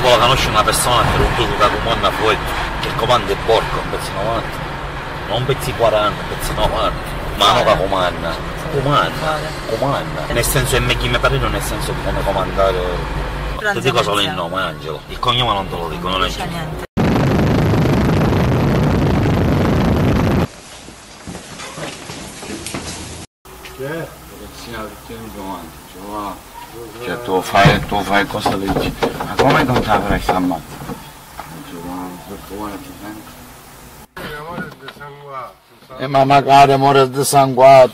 quando conosci una persona per un tuo che comanda fuori, che il comando è porco, un pezzo 90, non un pezzo 40, un pezzo 90, ma non che comanda, nel senso è chi mi pare, nel senso di come comandare, ti dico solo il nome, Angelo, il cognome non te lo dico, non è niente. Cioè tu fai cosa leggi, ma come non ti avrai sta ammazza? Ma magari muore dissanguato.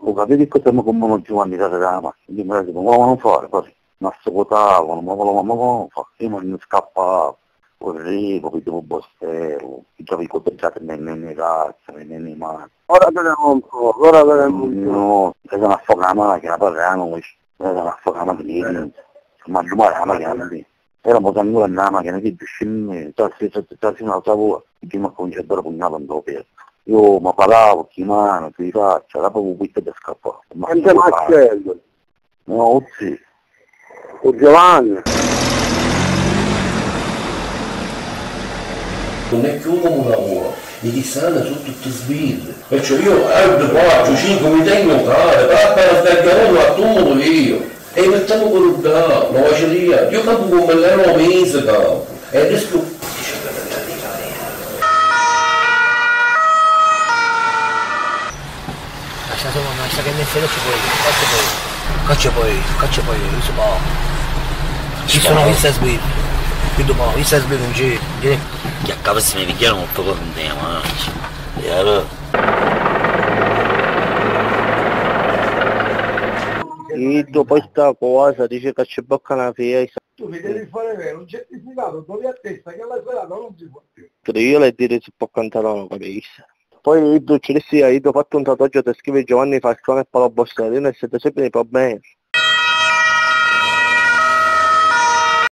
Ho capito che stiamo con uno Giovanni da Rama, quindi mi dico, ma non fare, poi mi assicutavano, ma come fa? Io non scappavo, correvo, vedevo Bostello, i giochi coteggiati nei cazzo, nei mani. Ora vediamo un po', no, se sono affogata la macchina, parliamo, se sono affogata la macchina, ma domani la macchina lì. Era un po' tanto la macchina, che giusto, c'è un'altra voce, che mi ha cominciato a pugnare un po' per. Io mi parlavo, chi mano, chi faccia, la proprio qui per scappare. Anche Marcello. No, sì. O Giovanni. Non è che uno non lavora, gli stanno su tutte sbirre. Perciò io 4, 5 mi tengo care, però appena sbagliano a tutto io. E mettiamo quello là, la vaceria, io capo come l'ero mese capo. E il rischio Basta che ne frega caccia poi, io so ci sono viste sbirre, qui dopo viste sbirre in giro, Che a capo se mi picchiano molto con te, ma e allora? E dopo questa cosa dice che ci bocca una festa. Tu mi devi fare vedere un certificato dove a testa che la serata non si può più. Io le dire si può cantare non capisci. Poi io ci dissi, io ho fatto un tatuaggio che scrive Giovanni Falcone e Paolo Bostello, io ne siete sempre nei problemi.